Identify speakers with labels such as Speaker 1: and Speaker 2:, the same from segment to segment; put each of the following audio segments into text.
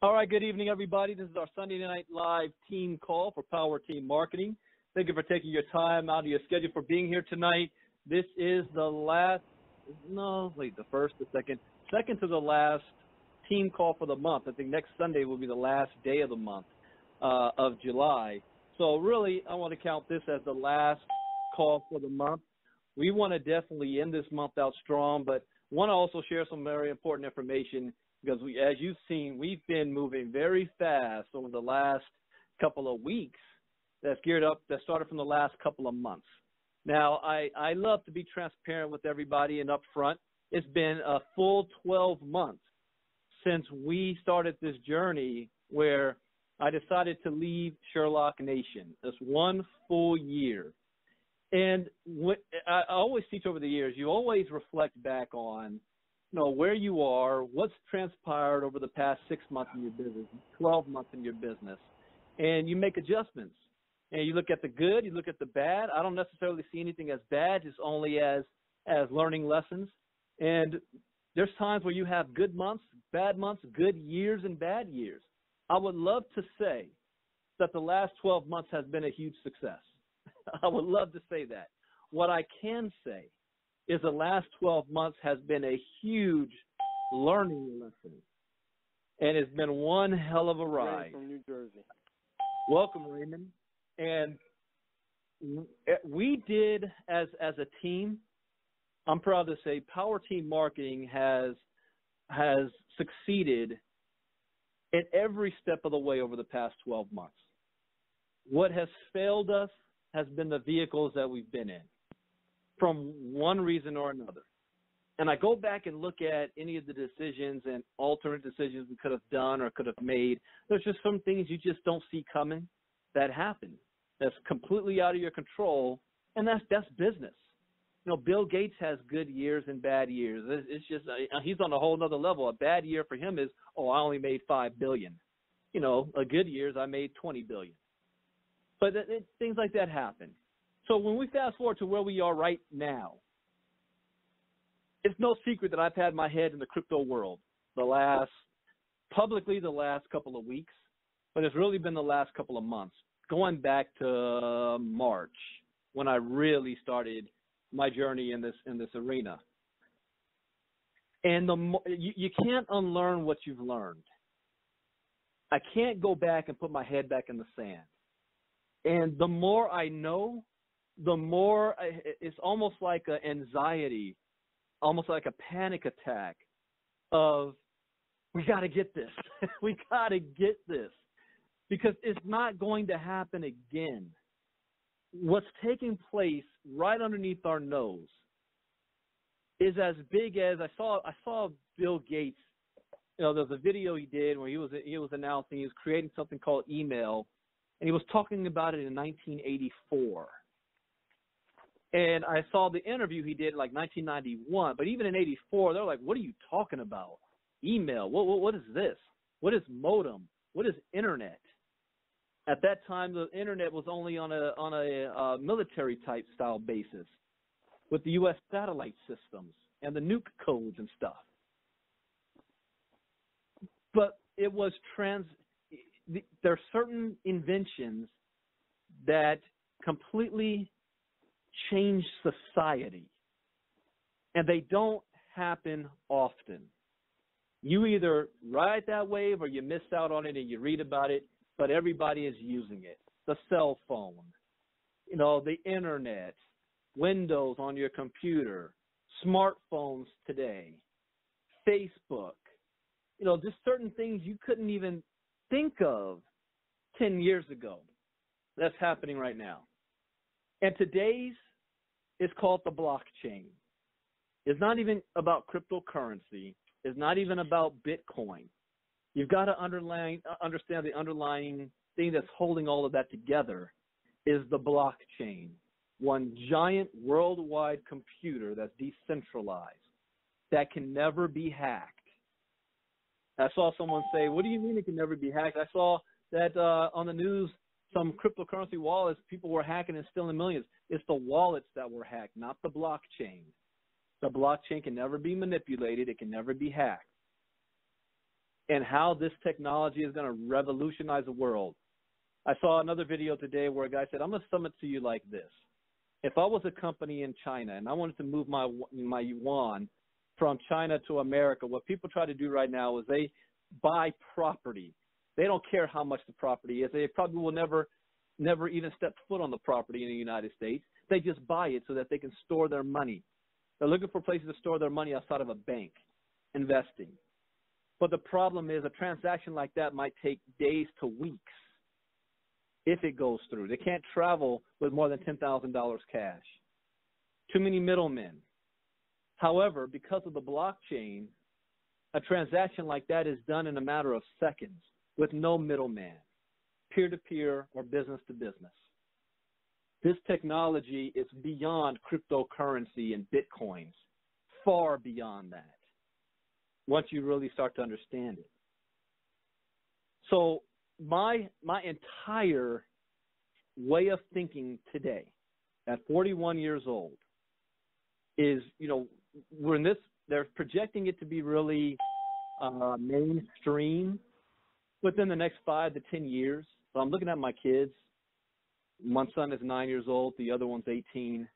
Speaker 1: All right, good evening, everybody. This is our Sunday Night Live team call for Power Team Marketing. Thank you for taking your time out of your schedule for being here tonight. This is the second to the last team call for the month. I think next Sunday will be the last day of the month of July. So really, I want to count this as the last call for the month. We want to definitely end this month out strong, but want to also share some very important information because as you've seen, we've been moving very fast over the last couple of weeks. That started from the last couple of months. Now, I love to be transparent with everybody and upfront. It's been a full 12 months since we started this journey where I decided to leave Sherlock Nation. This one full year. And I always teach over the years, you always reflect back on, where you are, what's transpired over the past 6 months in your business, 12 months in your business, and you make adjustments. And you look at the good, you look at the bad. I don't necessarily see anything as bad, just only as learning lessons. And there's times where you have good months, good years, and bad years. I would love to say that the last 12 months has been a huge success. I would love to say that. What I can say is the last 12 months has been a huge learning lesson. And it's been one hell of a ride.
Speaker 2: From New Jersey.
Speaker 1: Welcome, Raymond. And we did, as a team, I'm proud to say, Power Team Marketing has succeeded in every step of the way over the past 12 months. What has failed us has been the vehicles that we've been in, from one reason or another. And I go back and look at any of the decisions and alternate decisions we could have done or could have made. There's just some things you just don't see coming that happen. That's completely out of your control, and that's business. Bill Gates has good years and bad years. It's just he's on a whole nother level. A bad year for him is, I only made $5 billion. A good year is I made $20 billion. But things like that happen. So when we fast forward to where we are right now, it's no secret that I've had my head in the crypto world the last couple of weeks, but it's really been the last couple of months, going back to March when I really started my journey in this arena. And you can't unlearn what you've learned. I can't go back and put my head back in the sand. And the more I know, the more it's almost like an anxiety, almost like a panic attack of, we got to get this. We got to get this because it's not going to happen again. What's taking place right underneath our nose is as big as I saw Bill Gates. There's a video he did where he was announcing he was creating something called email, and he was talking about it in 1984. And I saw the interview he did in 1991, but even in 84, they're like, what are you talking about? Email, what is this? What is modem? What is internet? At that time, the internet was only on a military type style basis with the U.S. satellite systems and the nuke codes and stuff. But it was there are certain inventions that completely change society, and they don't happen often. You either ride that wave or you miss out on it and you read about it, but everybody is using it. The cell phone, the internet, Windows on your computer, smartphones today, Facebook, just certain things you couldn't even think of 10 years ago. That's happening right now. And today's is called the blockchain. It's not even about cryptocurrency. It's not even about Bitcoin. You've got to understand the underlying thing that's holding all of that together is the blockchain, one giant worldwide computer that's decentralized that can never be hacked. I saw someone say, what do you mean it can never be hacked? I saw that on the news, some cryptocurrency wallets, people were hacking and stealing millions. It's the wallets that were hacked, not the blockchain. The blockchain can never be manipulated. It can never be hacked. and how this technology is going to revolutionize the world. I saw another video today where a guy said, I'm going to sum it to you like this. If I was a company in China and I wanted to move my yuan from China to America, what people try to do right now is they buy property. They don't care how much the property is. They probably will never even step foot on the property in the United States. They just buy it so that they can store their money. They're looking for places to store their money outside of a bank, investing. But the problem is a transaction like that might take days to weeks if it goes through. They can't travel with more than $10,000 cash. Too many middlemen. However, because of the blockchain, a transaction like that is done in a matter of seconds with no middleman, peer-to-peer or business-to-business. This technology is beyond cryptocurrency and bitcoins, far beyond that, once you really start to understand it. So my entire way of thinking today, at 41 years old, is, we're in this, they're projecting it to be really mainstream within the next 5 to 10 years. So I'm looking at my kids. One son is 9 years old. The other one's 18.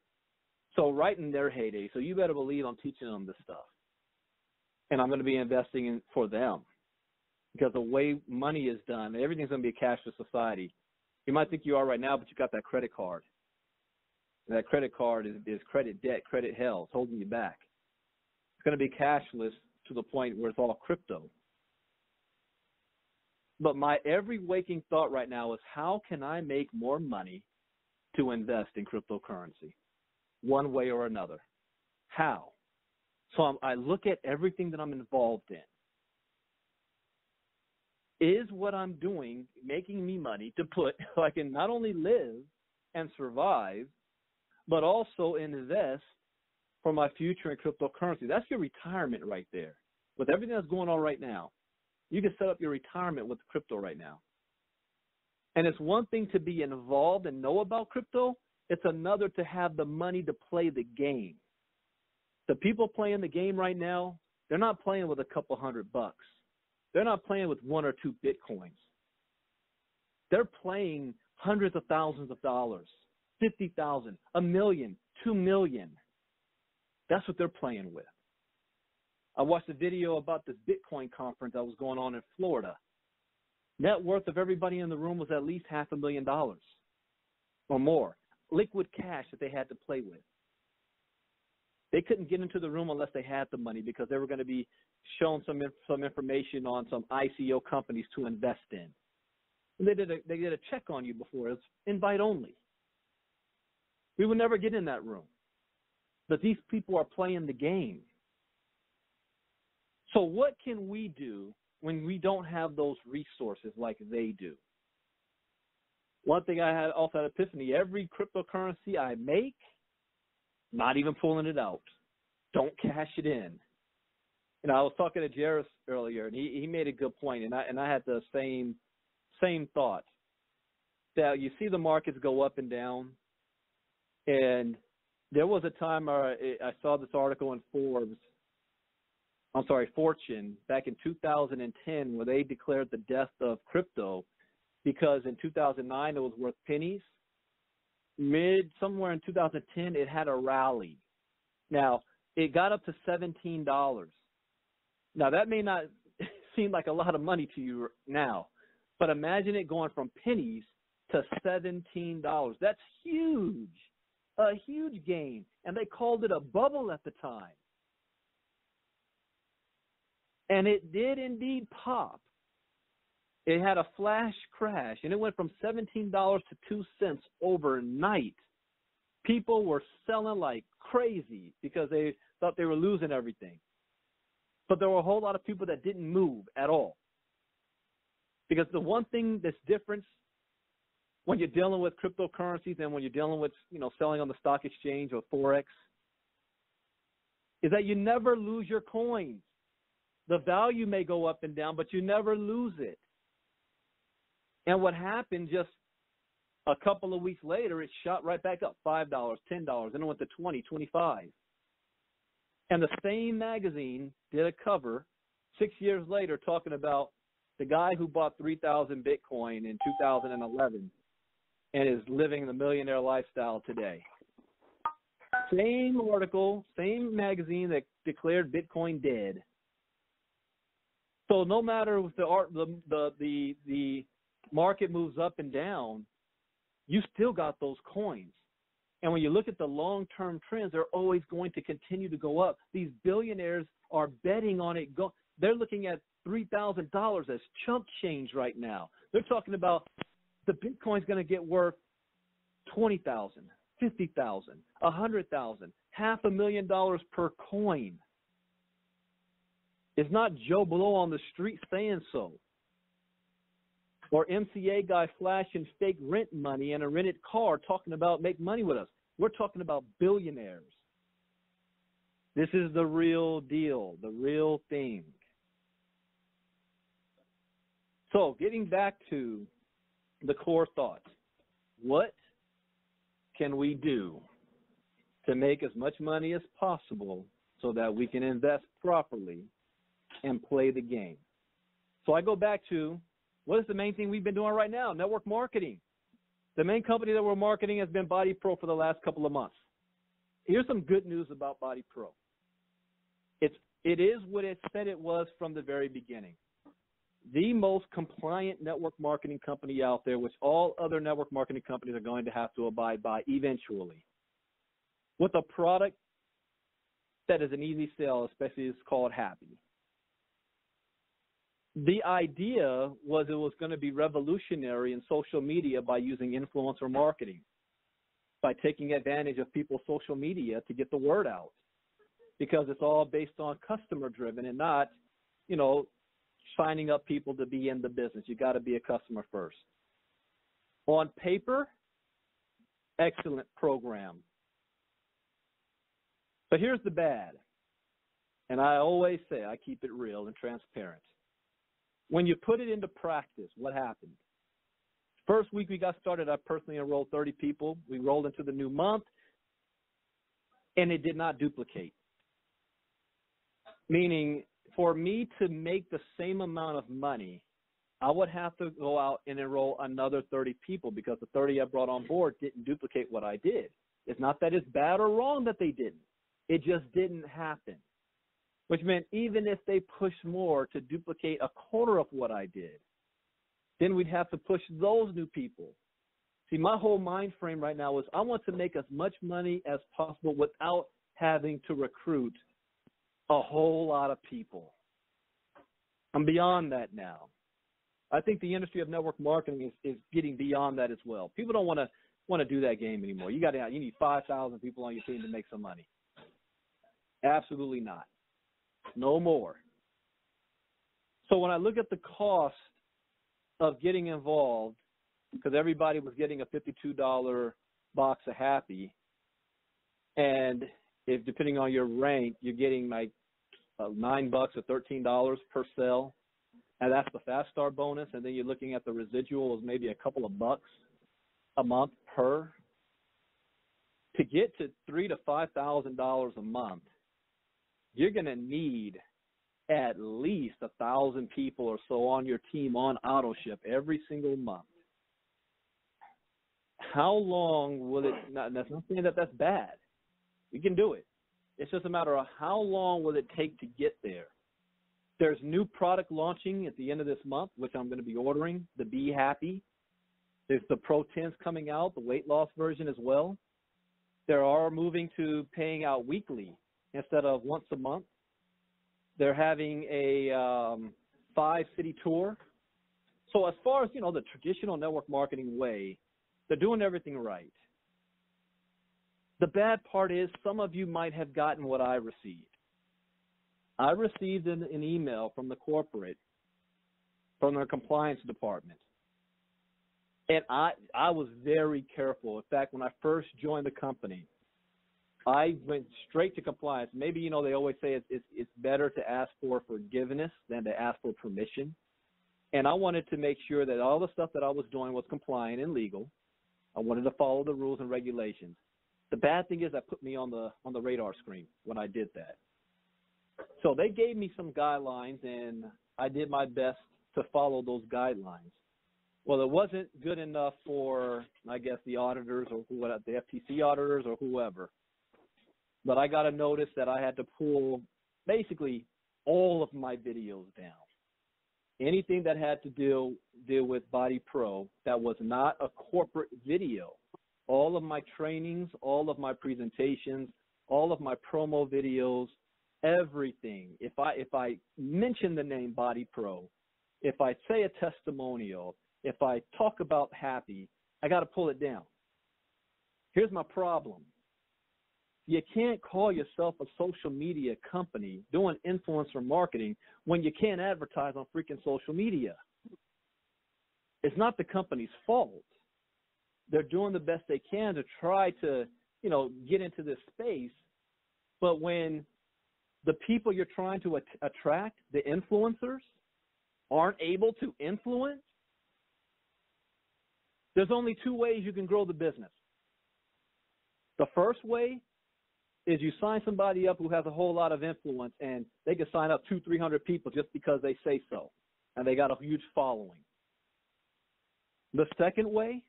Speaker 1: So right in their heyday. So you better believe I'm teaching them this stuff. And I'm going to be investing in for them. Because the way money is done, everything's going to be a cashless society. You might think you are right now, but you got that credit card. And that credit card is credit debt, credit hell. It's holding you back. It's going to be cashless to the point where it's all crypto. But my every waking thought right now is, how can I make more money to invest in cryptocurrency, one way or another? How? So I look at everything that I'm involved in. Is what I'm doing making me money to put, so I can not only live and survive, but also invest for my future in cryptocurrency? That's your retirement right there. With everything that's going on right now, you can set up your retirement with crypto right now. And it's one thing to be involved and know about crypto. It's another to have the money to play the game. The people playing the game right now, they're not playing with a couple $100. They're not playing with 1 or 2 Bitcoins. They're playing hundreds of thousands of dollars, 50,000, $1 million, 2 million. That's what they're playing with. I watched a video about this Bitcoin conference that was going on in Florida. Net worth of everybody in the room was at least $500,000 or more. Liquid cash that they had to play with. They couldn't get into the room unless they had the money, because they were going to be shown some information on some ICO companies to invest in. And they did a check on you before. It's invite only. We would never get in that room. But these people are playing the game. So what can we do when we don't have those resources like they do? One thing I also had epiphany: every cryptocurrency I make, not even pulling it out. Don't cash it in. I was talking to Jairus earlier, and he made a good point, and I had the same thought. That you see the markets go up and down, and there was a time I saw this article in Fortune, back in 2010, where they declared the death of crypto, because in 2009 it was worth pennies. Somewhere in 2010, it had a rally. Now, it got up to $17. Now, that may not seem like a lot of money to you now, but imagine it going from pennies to $17. That's huge, a huge gain. And they called it a bubble at the time. And it did indeed pop. It had a flash crash, and it went from $17 to 2 cents overnight. People were selling like crazy because they thought they were losing everything. But there were a whole lot of people that didn't move at all. Because the one thing that's different when you're dealing with cryptocurrencies and when you're dealing with, selling on the stock exchange or Forex, is that you never lose your coins. The value may go up and down, but you never lose it. And what happened, just a couple of weeks later, it shot right back up, $5, $10, and it went to $20, $25. And the same magazine did a cover 6 years later talking about the guy who bought 3,000 Bitcoin in 2011 and is living the millionaire lifestyle today. Same article, same magazine that declared Bitcoin dead. So no matter if the market moves up and down, you still got those coins. And when you look at the long-term trends, they're always going to continue to go up. These billionaires are betting on it. They're looking at $3,000 as chump change right now. They're talking about the Bitcoin's going to get worth $20,000, $50,000, $100,000, $500,000 per coin. It's not Joe Blow on the street saying so, or MCA guy flashing fake rent money in a rented car talking about make money with us. We're talking about billionaires. This is the real deal, the real thing. So getting back to the core thoughts, what can we do to make as much money as possible so that we can invest properly and play the game? So I go back to, what is the main thing we've been doing right now? Network marketing. The main company that we're marketing has been BodyPro for the last couple of months. Here's some good news about BodyPro. It is what it said it was from the very beginning. The most compliant network marketing company out there, which all other network marketing companies are going to have to abide by eventually, with a product that is an easy sell, especially it's called Happy. The idea was it was going to be revolutionary in social media by using influencer marketing, by taking advantage of people's social media to get the word out, because it's all based on customer driven and not, signing up people to be in the business. You got to be a customer first. On paper, excellent program. But here's the bad. And I always say I keep it real and transparent. When you put it into practice, what happened? First week we got started, I personally enrolled 30 people. We rolled into the new month, and it did not duplicate. Meaning, for me to make the same amount of money, I would have to go out and enroll another 30 people because the 30 I brought on board didn't duplicate what I did. It's not that it's bad or wrong that they didn't. It just didn't happen, which meant even if they pushed more to duplicate a quarter of what I did, then we'd have to push those new people. See, my whole mind frame right now is I want to make as much money as possible without having to recruit a whole lot of people. I'm beyond that now. I think the industry of network marketing is getting beyond that as well. People don't want to do that game anymore. You need 5,000 people on your team to make some money. Absolutely not. No more. So when I look at the cost of getting involved, because everybody was getting a $52 box of Happy, and if depending on your rank, you're getting like $9 or $13 per sell, and that's the fast start bonus, and then you're looking at the residual as maybe a couple of bucks a month per. To get to $3,000 to $5,000 a month, you're going to need at least 1,000 people or so on your team on auto ship every single month. How long will it? That's not saying that that's bad. We can do it. It's just a matter of how long will it take to get there. There's new product launching at the end of this month, which I'm going to be ordering, the Be Happy. There's the Pro 10s coming out, the weight loss version as well. They are moving to paying out weekly instead of once a month. They're having a 5-city tour. So as far as, the traditional network marketing way, they're doing everything right. The bad part is some of you might have gotten what I received. I received an email from the corporate, from their compliance department. And I was very careful. In fact, when I first joined the company, I went straight to compliance. Maybe, they always say it's better to ask for forgiveness than to ask for permission. And I wanted to make sure that all the stuff that I was doing was compliant and legal. I wanted to follow the rules and regulations. The bad thing is that put me on the radar screen when I did that. So they gave me some guidelines, and I did my best to follow those guidelines. Well, it wasn't good enough for, I guess, the auditors or whoever, the FTC auditors or whoever. But I got a notice that I had to pull basically all of my videos down. Anything that had to deal with Body Pro that was not a corporate video. All of my trainings, all of my presentations, all of my promo videos, everything. If I mention the name Body Pro, if I say a testimonial, if I talk about Happy, I got to pull it down. Here's my problem. You can't call yourself a social media company doing influencer marketing when you can't advertise on freaking social media. It's not the company's fault. They're doing the best they can to try to, get into this space. But when the people you're trying to attract, the influencers, aren't able to influence, there's only two ways you can grow the business. The first way is you sign somebody up who has a whole lot of influence, and they can sign up 200-300 people just because they say so, and they got a huge following. The second way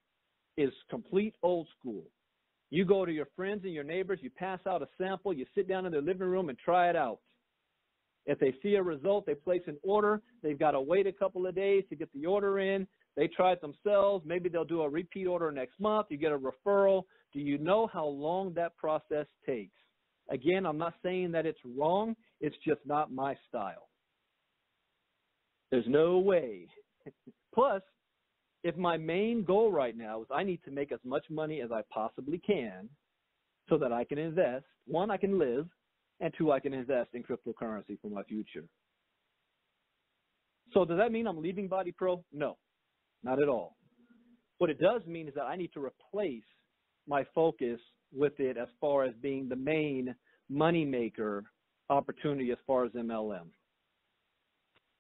Speaker 1: is complete old school. You go to your friends and your neighbors, you pass out a sample, you sit down in their living room and try it out. If they see a result, they place an order. They've got to wait a couple of days to get the order in. They try it themselves. Maybe they'll do a repeat order next month. You get a referral. Do you know how long that process takes? Again, I'm not saying that it's wrong. It's just not my style. There's no way. Plus, if my main goal right now is I need to make as much money as I possibly can so that I can invest, one, I can live, and two, I can invest in cryptocurrency for my future. So does that mean I'm leaving Body Pro? No, not at all. What it does mean is that I need to replace my focus with it as far as being the main moneymaker opportunity as far as MLM.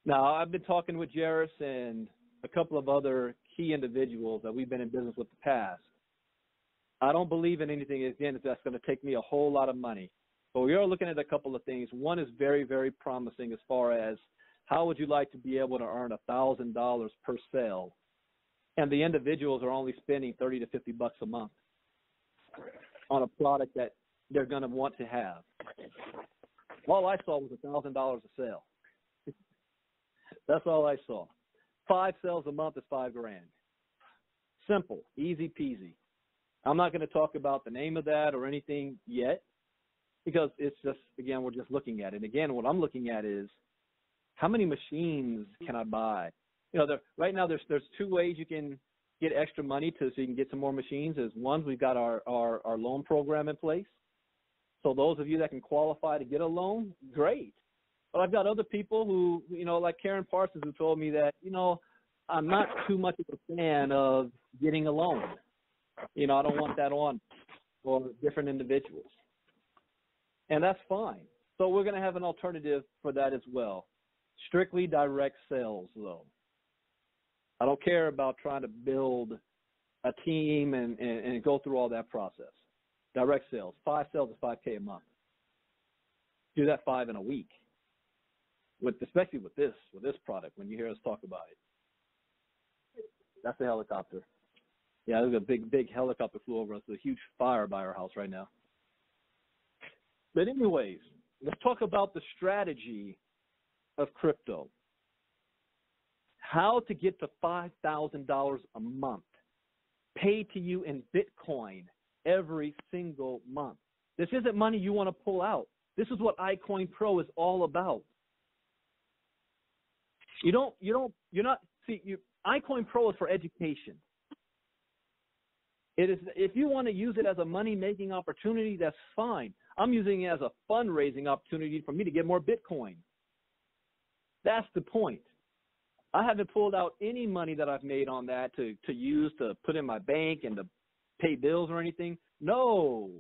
Speaker 1: Now, I've been talking with Jairus and a couple of other key individuals that we've been in business with the past. I don't believe in anything, again, that's going to take me a whole lot of money. But we are looking at a couple of things. One is very, very promising as far as how would you like to be able to earn $1,000 per sale, and the individuals are only spending $30 to $50 a month on a product that they're going to want to have. All I saw was $1,000 a sale. That's all I saw. 5 sales a month is $5,000. Simple, easy peasy. I'm not going to talk about the name of that or anything yet because it's just, again, we're just looking at it. Again, what I'm looking at is how many machines can I buy? Right now there's 2 ways you can get extra money so you can get some more machines. Is one, we've got our loan program in place. So those of you that can qualify to get a loan, great. But I've got other people who, like Karen Parsons, who told me that, I'm not too much of a fan of getting a loan. I don't want that on for different individuals. And that's fine. So we're going to have an alternative for that as well. Strictly direct sales, though. I don't care about trying to build a team and go through all that process. Direct sales. 5 sales is $5,000 a month. Do that 5 in a week. Especially with this product, when you hear us talk about it. That's a helicopter. Yeah, there's a big helicopter flew over us. There's a huge fire by our house right now. But anyways, let's talk about the strategy of crypto. How to get to $5,000 a month paid to you in Bitcoin every single month. This isn't money you want to pull out. This is what iCoinPro is all about. iCoinPro is for education. It is, if you want to use it as a money-making opportunity, that's fine. I'm using it as a fundraising opportunity for me to get more Bitcoin. That's the point. I haven't pulled out any money that I've made on that to use to put in my bank and to pay bills or anything. No,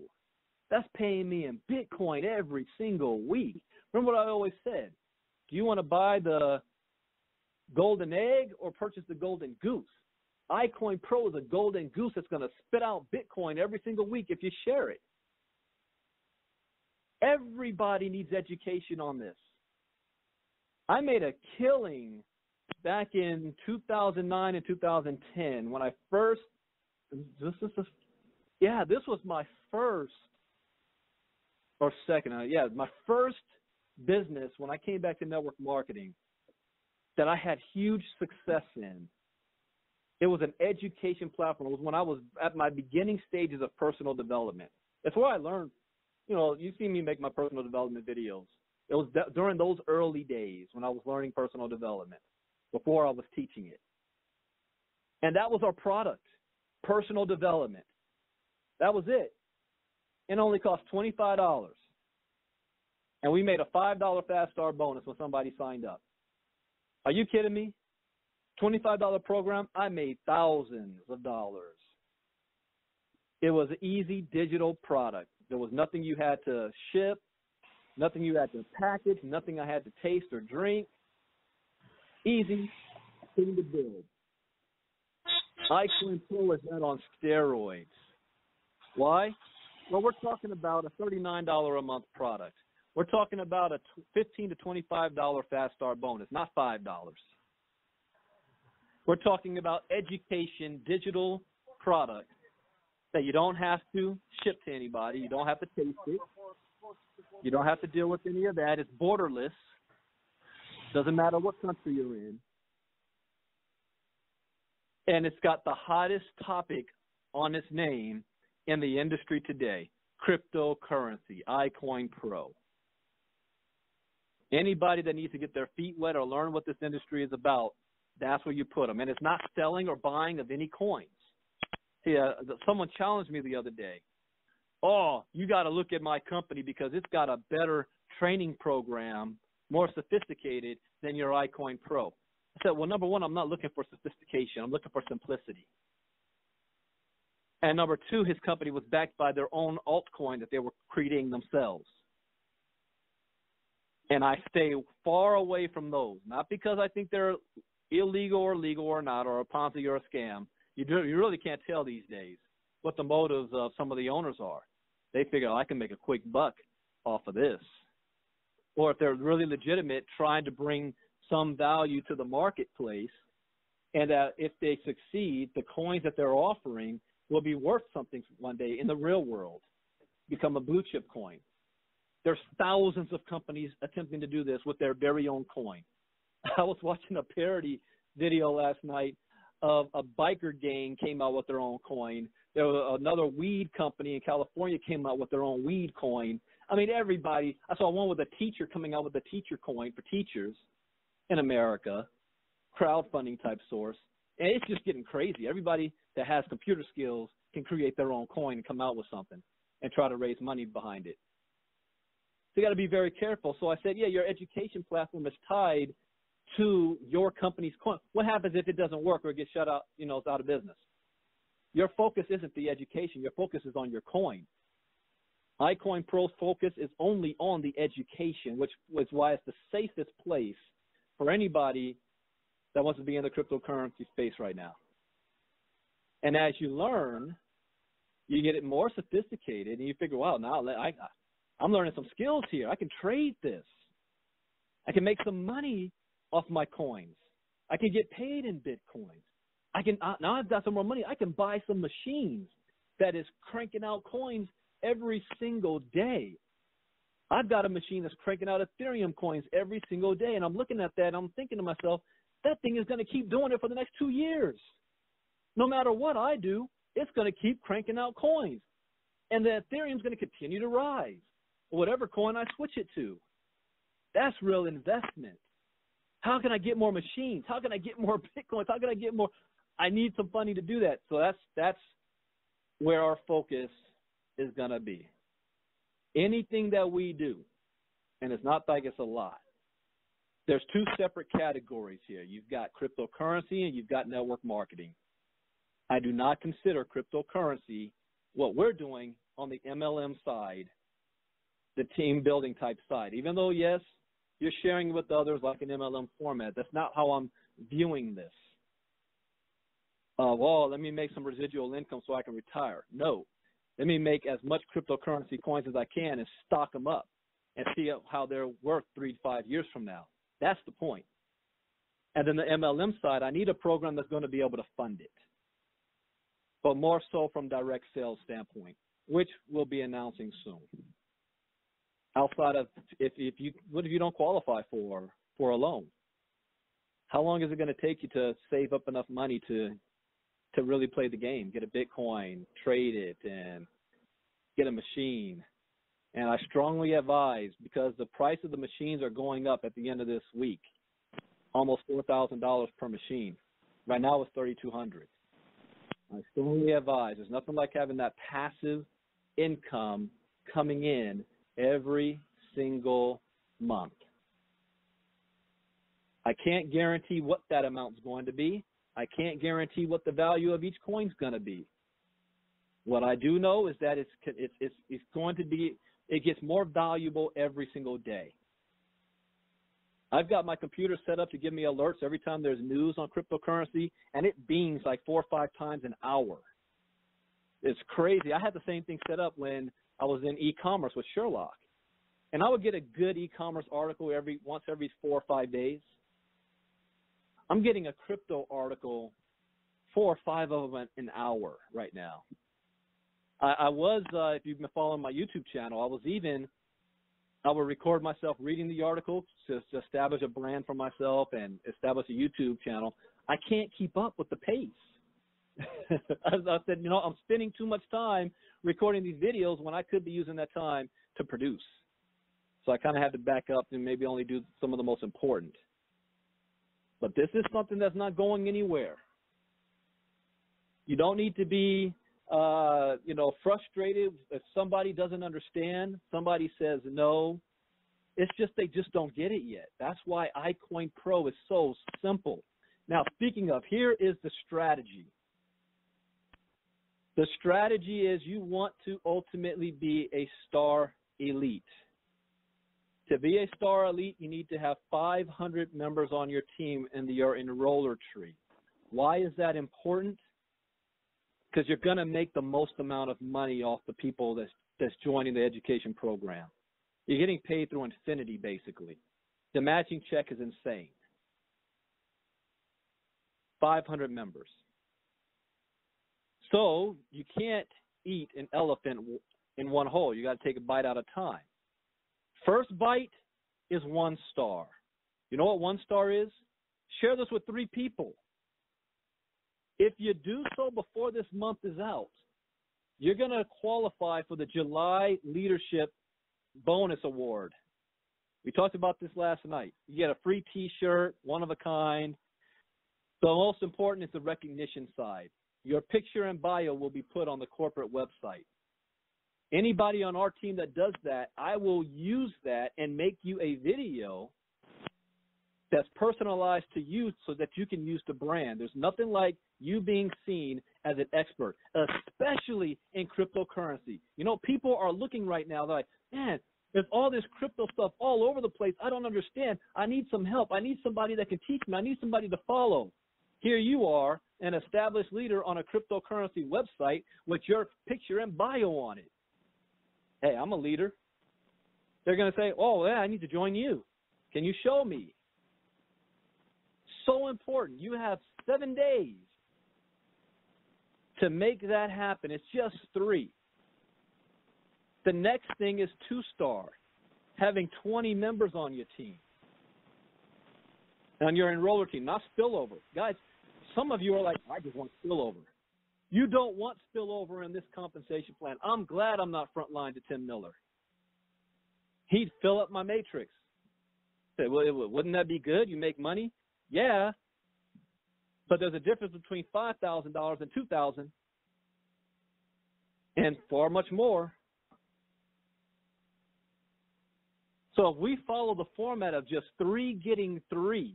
Speaker 1: that's paying me in Bitcoin every single week. Remember what I always said. Do you want to buy the golden egg or purchase the golden goose? iCoinPro is a golden goose that's going to spit out Bitcoin every single week if you share it. Everybody needs education on this. I made a killing back in 2009 and 2010 when I first, this was my first or second, my first business when I came back to network marketing that I had huge success in. It was an education platform. It was when I was at my beginning stages of personal development. That's where I learned, you see me make my personal development videos. It was during those early days when I was learning personal development, before I was teaching it. And that was our product, personal development. That was it. It only cost $25. And we made a $5 fast start bonus when somebody signed up. Are you kidding me? $25 program, I made thousands of dollars. It was an easy digital product. There was nothing you had to ship, nothing you had to package, nothing I had to taste or drink. Easy thing to build. iCoinPro is that on steroids. Why? Well, we're talking about a $39 a month product. We're talking about a $15 to $25 fast start bonus, not $5. We're talking about education, digital product that you don't have to ship to anybody. You don't have to taste it. You don't have to deal with any of that. It's borderless. Doesn't matter what country you're in. And it's got the hottest topic on its name in the industry today, cryptocurrency, iCoinPro. Anybody that needs to get their feet wet or learn what this industry is about, that's where you put them. And it's not selling or buying of any coins. See, someone challenged me the other day. Oh, you got to look at my company because it's got a better training program, more sophisticated than your iCoinPro. I said, well, number one, I'm not looking for sophistication. I'm looking for simplicity. And number two, his company was backed by their own altcoin that they were creating themselves. And I stay far away from those, not because I think they're illegal or legal or not, or a Ponzi or a scam. You really can't tell these days what the motives of some of the owners are. They figure, I can make a quick buck off of this. Or if they're really legitimate, trying to bring some value to the marketplace, and that if they succeed, the coins that they're offering will be worth something one day in the real world, become a blue chip coin. There's thousands of companies attempting to do this with their very own coin. I was watching a parody video last night of a biker gang came out with their own coin. There was another weed company in California came out with their own weed coin. I mean, everybody. I saw one with a teacher coming out with a teacher coin for teachers in America, crowdfunding type source. And it's just getting crazy. Everybody that has computer skills can create their own coin and come out with something and try to raise money behind it. So you got to be very careful. So I said, yeah, your education platform is tied to your company's coin. What happens if it doesn't work or it gets shut out, it's out of business? Your focus isn't the education. Your focus is on your coin. iCoinPro's focus is only on the education, which is why it's the safest place for anybody that wants to be in the cryptocurrency space right now. And as you learn, you get it more sophisticated, and you figure, wow, now I'm learning some skills here. I can trade this. I can make some money off my coins. I can get paid in Bitcoins. Now I've got some more money. I can buy some machines that is cranking out coins every single day. I've got a machine that's cranking out Ethereum coins every single day, and I'm looking at that, and I'm thinking to myself, that thing is going to keep doing it for the next 2 years. No matter what I do, it's going to keep cranking out coins. And the Ethereum is going to continue to rise, whatever coin I switch it to. That's real investment. How can I get more machines? How can I get more Bitcoins? How can I get more? I need some money to do that. So that's where our focus is going to be. Anything that we do, and it's not like it's a lot, there's two separate categories here. You've got cryptocurrency and you've got network marketing. I do not consider cryptocurrency what we're doing on the MLM side, the team building type side. Even though, yes, you're sharing with others like an MLM format. That's not how I'm viewing this. Well, let me make some residual income so I can retire. No. Let me make as much cryptocurrency coins as I can and stock them up and see how they're worth 3 to 5 years from now. That's the point. And then the MLM side, I need a program that's going to be able to fund it, but more so from direct sales standpoint, which we'll be announcing soon. Outside of, what if you don't qualify for a loan? How long is it going to take you to save up enough money to really play the game, get a Bitcoin, trade it, and get a machine? And I strongly advise, because the price of the machines are going up at the end of this week, almost $4,000 per machine. Right now it's $3,200. I strongly advise. There's nothing like having that passive income coming in every single month. I can't guarantee what that amount's going to be. I can't guarantee what the value of each coin's going to be. What I do know is that it's going to be, it gets more valuable every single day. I've got my computer set up to give me alerts every time there's news on cryptocurrency, and it beams like 4 or 5 times an hour. It's crazy. I had the same thing set up when I was in e-commerce with Sherlock. And I would get a good e-commerce article once every 4 or 5 days. I'm getting a crypto article 4 or 5 of them an hour right now. I was, if you've been following my YouTube channel, I would record myself reading the article to establish a brand for myself and establish a YouTube channel. I can't keep up with the pace. As I said, I'm spending too much time recording these videos when I could be using that time to produce. So I kind of had to back up and maybe only do some of the most important. But this is something that's not going anywhere. You don't need to be, frustrated if somebody doesn't understand, somebody says no. It's just they just don't get it yet. That's why iCoinPro is so simple. Now, speaking of, here is the strategy. The strategy is you want to ultimately be a star elite. To be a star elite, you need to have 500 members on your team in your enroller tree. Why is that important? Because you're going to make the most amount of money off the people that's joining the education program. You're getting paid through infinity, basically. The matching check is insane. 500 members. So you can't eat an elephant in one hole. You got to take a bite at a time. First bite is 1 star. You know what 1 star is? Share this with 3 people. If you do so before this month is out, you're going to qualify for the July Leadership Bonus Award. We talked about this last night. You get a free T-shirt, one of a kind. The most important is the recognition side. Your picture and bio will be put on the corporate website. Anybody on our team that does that, I will use that and make you a video that's personalized to you so that you can use the brand. There's nothing like you being seen as an expert, especially in cryptocurrency. People are looking right now, they're like, man, there's all this crypto stuff all over the place. I don't understand. I need some help. I need somebody that can teach me. I need somebody to follow. Here you are, an established leader on a cryptocurrency website with your picture and bio on it. Hey, I'm a leader. They're going to say, oh, yeah, I need to join you. Can you show me? So important. You have 7 days to make that happen. It's just 3. The next thing is 2-star, having 20 members on your team, on your enroller team, not spillover. Guys, some of you are like, I just want spillover. You don't want spillover in this compensation plan. I'm glad I'm not frontline to Tim Miller. He'd fill up my matrix. Say, well, wouldn't that be good? You make money? Yeah. But there's a difference between $5,000 and $2,000 and far much more. So if we follow the format of just 3 getting 3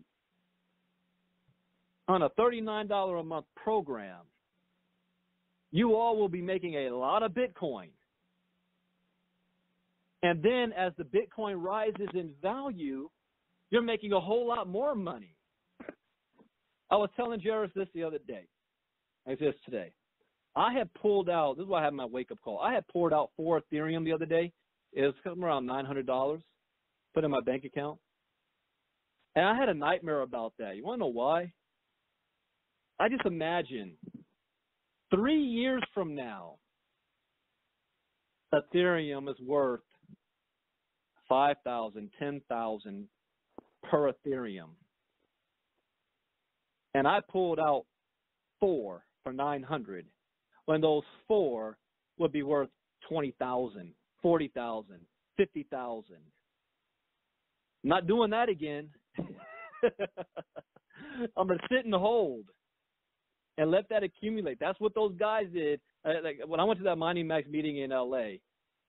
Speaker 1: on a $39 a month program, you all will be making a lot of Bitcoin. And then as the Bitcoin rises in value, you're making a whole lot more money. I was telling Jairus this the other day. I this today. I had pulled out, this is why I had my wake-up call. I had poured out 4 Ethereum the other day. It was around $900, put in my bank account. And I had a nightmare about that. You want to know why? I just imagine 3 years from now, Ethereum is worth 5,000, 10,000 per Ethereum. And I pulled out 4 for 900 when those 4 would be worth 20,000, 40,000, 50,000. Not doing that again. I'm going to sit and hold and let that accumulate. That's what those guys did. Like when I went to that Mining Max meeting in LA,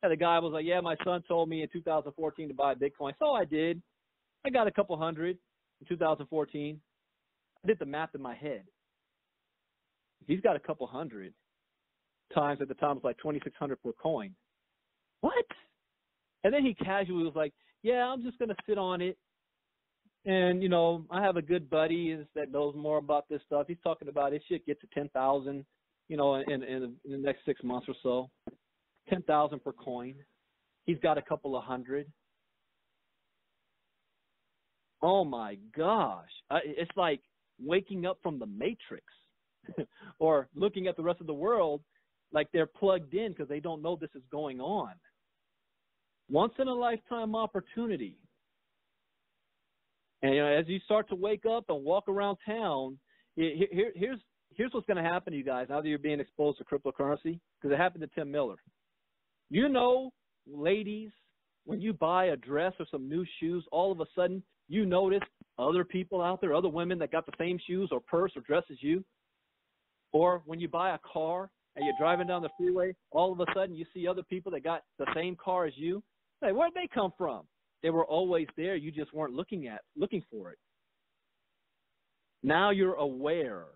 Speaker 1: the guy was like, yeah, my son told me in 2014 to buy Bitcoin. So I did. I got a couple hundred in 2014. I did the math in my head. He's got a couple hundred times, at the time it was like 2,600 per coin. What? And then he casually was like, yeah, I'm just going to sit on it. And, you know, I have a good buddy that knows more about this stuff. He's talking about it should get to 10,000, you know, in the next 6 months or so. 10,000 per coin. He's got a couple of hundred. Oh, my gosh. It's like waking up from the Matrix or looking at the rest of the world like they're plugged in because they don't know this is going on. Once in a lifetime opportunity. And, you know, as you start to wake up and walk around town, here's what's going to happen to you guys now that you're being exposed to cryptocurrency, because it happened to Tim Miller. You know, ladies, when you buy a dress or some new shoes, all of a sudden you notice other people out there, other women that got the same shoes or purse or dress as you. Or when you buy a car and you're driving down the freeway, all of a sudden you see other people that got the same car as you. Hey, where'd they come from? They were always there. You just weren't looking for it. Now you're aware.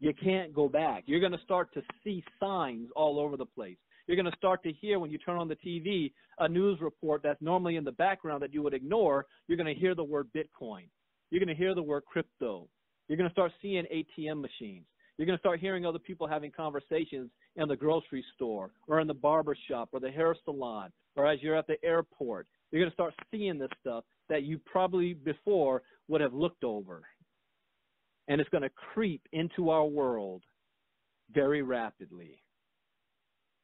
Speaker 1: You can't go back. You're going to start to see signs all over the place. You're going to start to hear when you turn on the TV a news report that's normally in the background that you would ignore. You're going to hear the word Bitcoin. You're going to hear the word crypto. You're going to start seeing ATM machines. You're going to start hearing other people having conversations in the grocery store or in the barber shop or the hair salon or as you're at the airport. You're going to start seeing this stuff that you probably before would have looked over. And it's going to creep into our world very rapidly.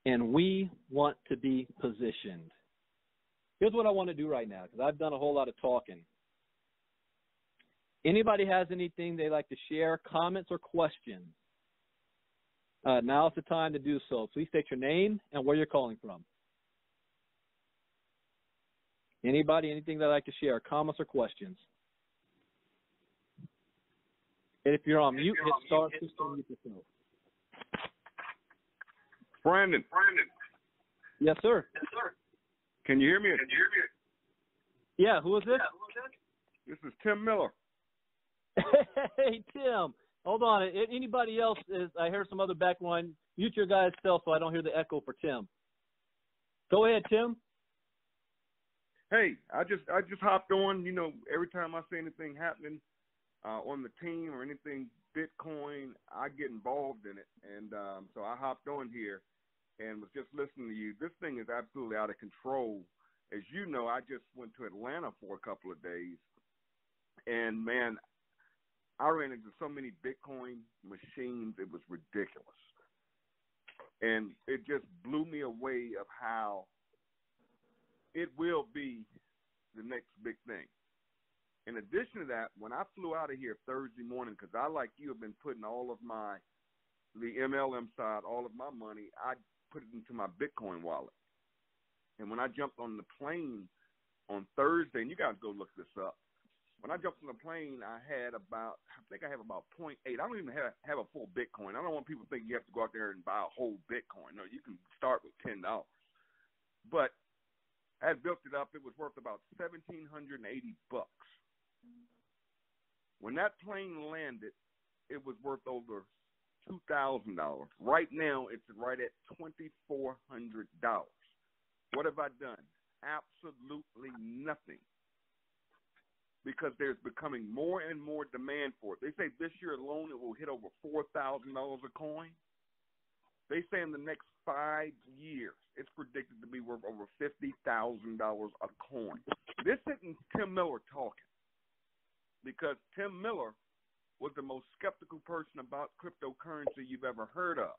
Speaker 1: And we want to be positioned. Here's what I want to do right now, because I've done a whole lot of talking. Anybody has anything they'd like to share, comments, or questions? Now's the time to do so. Please state your name and where you're calling from. Anybody, anything they'd like to share, comments or questions? And if you're on mute, hit star, please unmute yourself.
Speaker 2: Brandon.
Speaker 1: Yes, sir.
Speaker 2: Can you hear me?
Speaker 1: Yeah, who is this?
Speaker 2: This is Tim Miller.
Speaker 1: Hey, Tim. Hold on. Anybody else? I heard some other background. Mute your guys' self so I don't hear the echo for Tim. Go ahead, Tim.
Speaker 2: Hey, I just hopped on. You know, every time I see anything happening on the team or anything Bitcoin, I get involved in it. And so I hopped on here and was just listening to you. This thing is absolutely out of control. As you know, I just went to Atlanta for a couple of days. And, man, I ran into so many Bitcoin machines, it was ridiculous. And it just blew me away of how it will be the next big thing. In addition to that, when I flew out of here Thursday morning, because I, like you, have been putting the MLM side, all of my money, I put it into my Bitcoin wallet. And when I jumped on the plane on Thursday, and you guys go look this up, when I jumped on the plane, I have about 0.8. I don't even have a full Bitcoin. I don't want people to think you have to go out there and buy a whole Bitcoin. No, you can start with $10. But I had built it up. It was worth about $1,780. When that plane landed, it was worth over $2,000. Right now, it's right at $2,400. What have I done? Absolutely nothing. Because there's becoming more and more demand for it. They say this year alone it will hit over $4,000 a coin. They say in the next 5 years it's predicted to be worth over $50,000 a coin. This isn't Tim Miller talking. because Tim Miller was the most skeptical person about cryptocurrency you've ever heard of.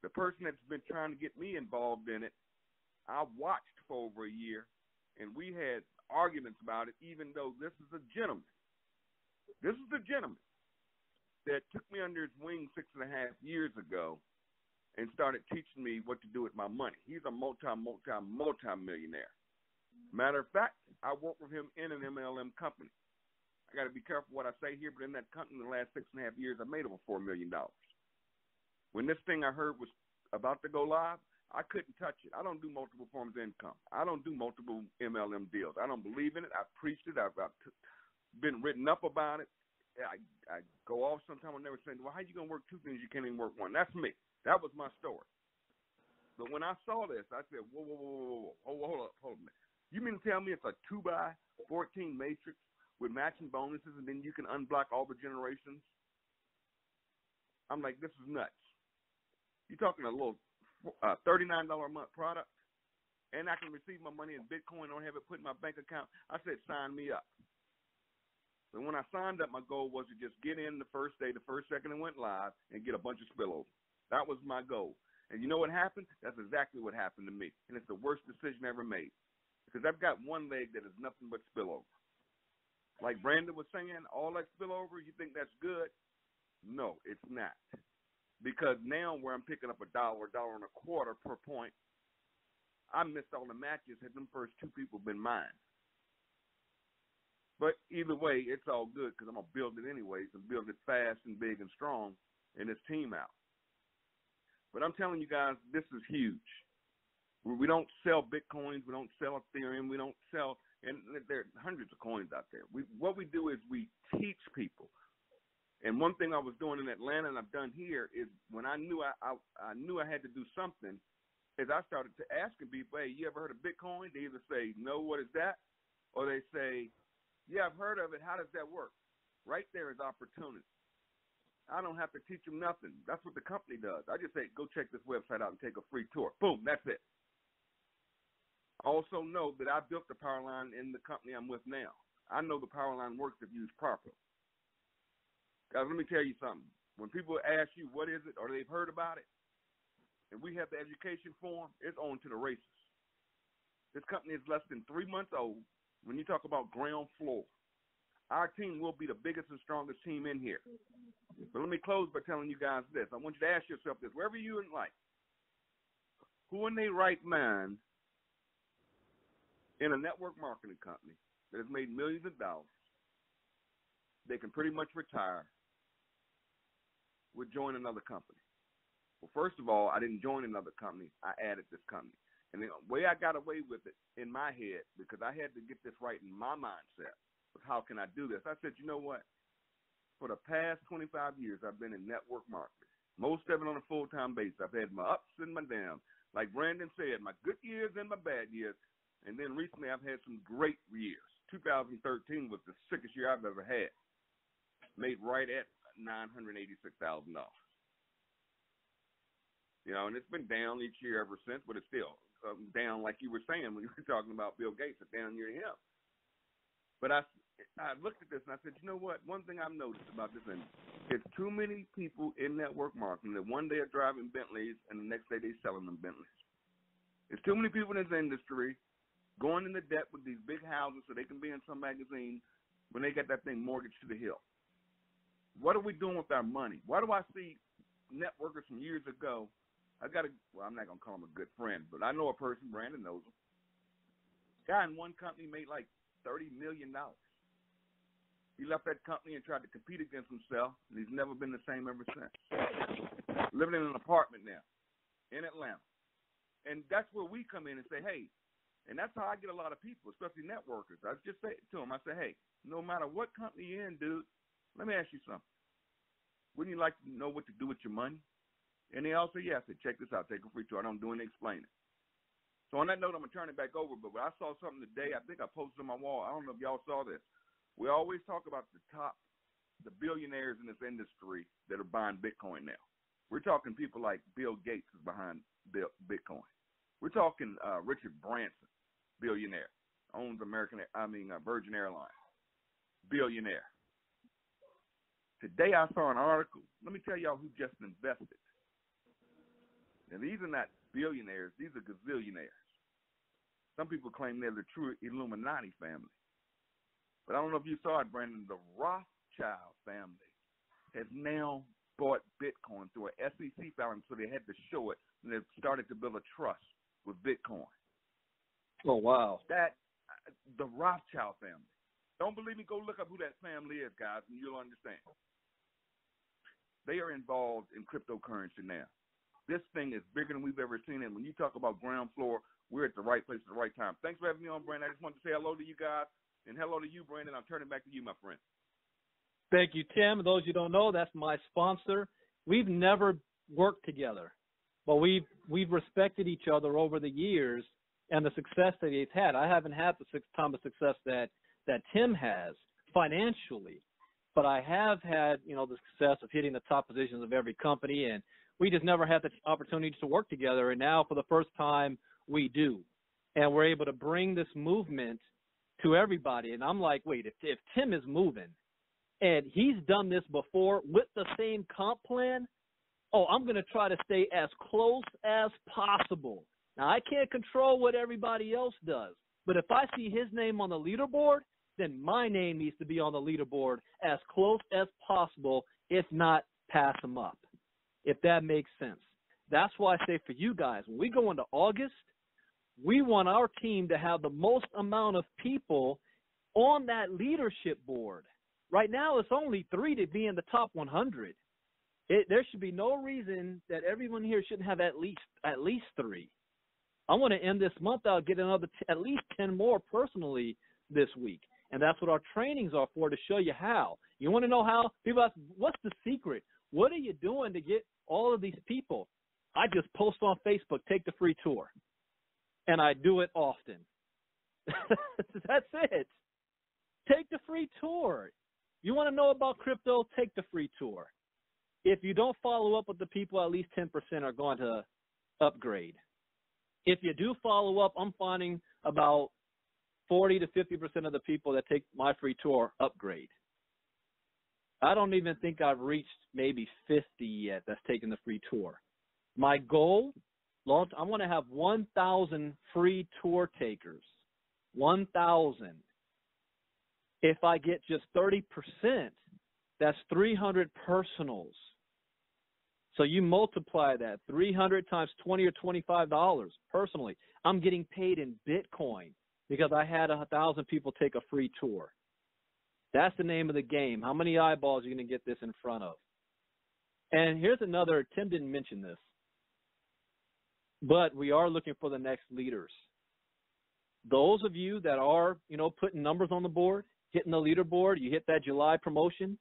Speaker 2: The person that's been trying to get me involved in it, I watched for over a year, and we had arguments about it, even though this is a gentleman. This is a gentleman that took me under his wing 6.5 years ago and started teaching me what to do with my money. He's a multi-millionaire. Matter of fact, I work with him in an MLM company. I got to be careful what I say here, but in that company in the last 6.5 years, I made over $4 million. When this thing I heard was about to go live, I couldn't touch it. I don't do multiple forms of income. I don't do multiple MLM deals. I don't believe in it. I've preached it. I've been written up about it. I go off sometimes. I never say, well, how you going to work two things? You can't even work one. That's me. That was my story. But when I saw this, I said, whoa, hold up a minute. You mean to tell me it's a 2x14 matrix with matching bonuses, and then you can unblock all the generations? I'm like, this is nuts. You're talking a little $39 a month product, and I can receive my money in Bitcoin or have it put in my bank account. I said, sign me up. But when I signed up, my goal was to just get in the first day, the first second it went live, and get a bunch of spillover. That was my goal. And you know what happened? That's exactly what happened to me. And it's the worst decision ever made. Because I've got one leg that is nothing but spillover. Like Brandon was saying, all that spillover, you think that's good? No, it's not. Because now where I'm picking up $1, $1.25 per point, I missed all the matches had them first two people been mine. But either way, it's all good because I'm going to build it anyways and build it fast and big and strong and this team out. But I'm telling you guys, this is huge. We don't sell Bitcoins. We don't sell Ethereum. We don't sell, and there are hundreds of coins out there. What we do is we teach people. And one thing I was doing in Atlanta and I've done here is when I knew I knew I had to do something, is I started to asking people, hey, you ever heard of Bitcoin? They either say, no, what is that? Or they say, yeah, I've heard of it. How does that work? Right there is opportunity. I don't have to teach them nothing. That's what the company does. I just say, go check this website out and take a free tour. Boom, that's it. I also know that I built the power line in the company I'm with now. I know the power line works if used properly. Guys, let me tell you something. When people ask you what is it or they've heard about it, and we have the education for them, it's on to the races. This company is less than 3 months old. When you talk about ground floor, our team will be the biggest and strongest team in here. But let me close by telling you guys this. I want you to ask yourself this. Wherever you're in life, who in their right mind in a network marketing company that has made millions of dollars, they can pretty much retire, would join another company? Well, first of all, I didn't join another company. I added this company. And the way I got away with it in my head, because I had to get this right in my mindset, was how can I do this? I said, you know what? For the past 25 years, I've been in network marketing, most of it on a full-time basis. I've had my ups and my downs. Like Brandon said, my good years and my bad years. And then recently I've had some great years. 2013 was the sickest year I've ever had. Made right at $986,000. You know, and it's been down each year ever since, but it's still down, like you were saying when you were talking about Bill Gates, a down year to him. But I looked at this and I said, you know what? One thing I've noticed about this industry is too many people in network marketing that one day are driving Bentleys and the next day they're selling them Bentleys. There's too many people in this industry going into debt with these big houses so they can be in some magazine when they got that thing mortgaged to the hill. What are we doing with our money? Why do I see networkers from years ago? I'm not going to call him a good friend, but I know a person, Brandon knows him. Guy in one company made like $30 million. He left that company and tried to compete against himself, and he's never been the same ever since. Living in an apartment now in Atlanta. And that's where we come in and say, hey, and that's how I get a lot of people, especially networkers. I just say to them, I say, hey, no matter what company you're in, dude, let me ask you something. Wouldn't you like to know what to do with your money? And they all say, yeah. I said, check this out. Take a free tour. I don't do any explaining. So on that note, I'm going to turn it back over. But I saw something today. I think I posted on my wall. I don't know if y'all saw this. We always talk about the billionaires in this industry that are buying Bitcoin now. We're talking people like Bill Gates is behind Bitcoin. We're talking Richard Branson, billionaire, owns Virgin Airlines. billionaire. Today I saw an article. Let me tell y'all who just invested. Now, these are not billionaires. These are gazillionaires. Some people claim they're the true Illuminati family. But I don't know if you saw it, Brandon. The Rothschild family has now bought Bitcoin through an SEC filing, so they had to show it, and they've started to build a trust with Bitcoin.
Speaker 1: Oh, wow.
Speaker 2: The Rothschild family. Don't believe me? Go look up who that family is, guys, and you'll understand. They are involved in cryptocurrency now. This thing is bigger than we've ever seen it. When you talk about ground floor, we're at the right place at the right time. Thanks for having me on, Brandon. I just wanted to say hello to you guys, and hello to you, Brandon. I'll turn it back to you, my friend.
Speaker 1: Thank you, Tim. Those you don't know, that's my sponsor. We've never worked together, but we've respected each other over the years and the success that he's had. I haven't had the time of success that Tim has financially, but I have had, the success of hitting the top positions of every company, and we just never had the opportunity to work together. And now for the first time we do, and we're able to bring this movement to everybody. And I'm like, wait, if Tim is moving and he's done this before with the same comp plan, I'm going to try to stay as close as possible. Now, I can't control what everybody else does, but if I see his name on the leaderboard, then my name needs to be on the leaderboard as close as possible, if not pass him up, if that makes sense. That's why I say for you guys, when we go into August, we want our team to have the most amount of people on that leadership board. Right now, it's only 3 to be in the top 100. There should be no reason that everyone here shouldn't have at least 3. I want to end this month out, get at least 10 more personally this week. And that's what our trainings are for, to show you how. You want to know how? People ask, what's the secret? What are you doing to get all of these people? I just post on Facebook, take the free tour. And I do it often. That's it. Take the free tour. You want to know about crypto? Take the free tour. If you don't follow up with the people, at least 10% are going to upgrade. If you do follow up, I'm finding about 40 to 50% of the people that take my free tour upgrade. I don't even think I've reached maybe 50 yet that's taken the free tour. My goal, I want to have 1,000 free tour takers. 1,000. If I get just 30%, that's 300 personals. So you multiply that, 300 times $20 or $25 personally. I'm getting paid in Bitcoin because I had 1,000 people take a free tour. That's the name of the game. How many eyeballs are you going to get this in front of? And here's another, Tim didn't mention this, but we are looking for the next leaders. Those of you that are, putting numbers on the board, hitting the leaderboard, you hit that July promotion,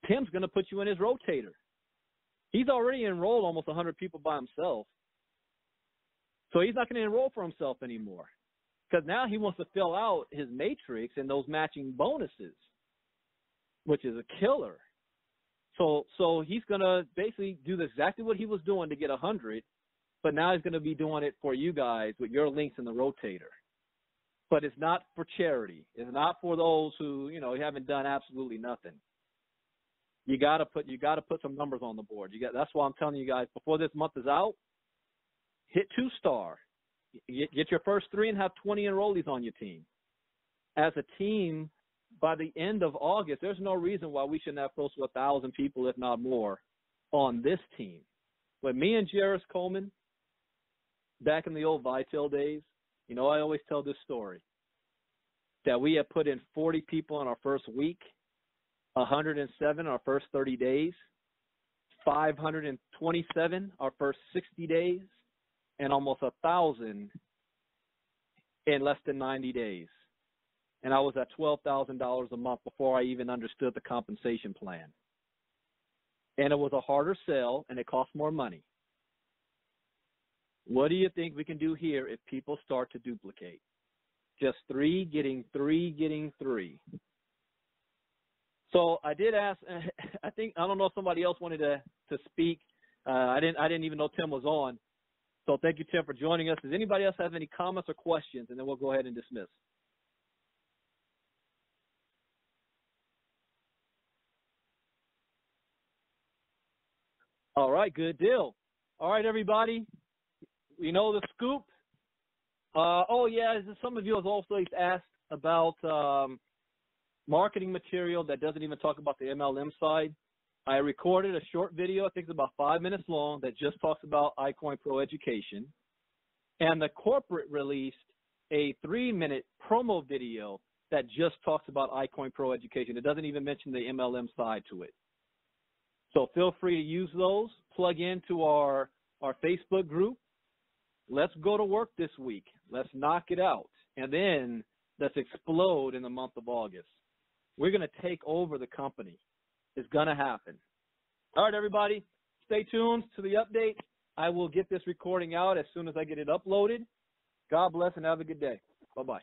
Speaker 1: Tim's going to put you in his rotator. He's already enrolled almost 100 people by himself. So he's not going to enroll for himself anymore, because now he wants to fill out his matrix and those matching bonuses, which is a killer. So he's going to basically do exactly what he was doing to get 100, but now he's going to be doing it for you guys with your links in the rotator. But it's not for charity. It's not for those who, haven't done absolutely nothing. You got to put some numbers on the board. That's why I'm telling you guys, before this month is out, hit 2-star. Get your first 3 and have 20 enrollees on your team. As a team, by the end of August, there's no reason why we shouldn't have close to 1,000 people, if not more, on this team. When me and Jairus Coleman, back in the old Vitel days, I always tell this story, that we have put in 40 people in our first week, 107 our first 30 days, 527 our first 60 days, and almost 1,000 in less than 90 days. And I was at $12,000 a month before I even understood the compensation plan. And it was a harder sell, and it cost more money. What do you think we can do here if people start to duplicate? Just 3 getting 3 getting 3. So I did ask, I don't know if somebody else wanted to speak. I didn't even know Tim was on. So thank you, Tim, for joining us. Does anybody else have any comments or questions? And then we'll go ahead and dismiss. All right, good deal. All right, everybody. You know the scoop. Oh, yeah, some of you have also asked about marketing material that doesn't even talk about the MLM side. I recorded a short video, I think it's about 5 minutes long, that just talks about iCoinPro education. And the corporate released a 3-minute promo video that just talks about iCoinPro education. It doesn't even mention the MLM side to it. So feel free to use those, plug into our Facebook group. Let's go to work this week. Let's knock it out. And then let's explode in the month of August. We're going to take over the company. It's going to happen. All right, everybody, stay tuned to the update. I will get this recording out as soon as I get it uploaded. God bless and have a good day. Bye-bye.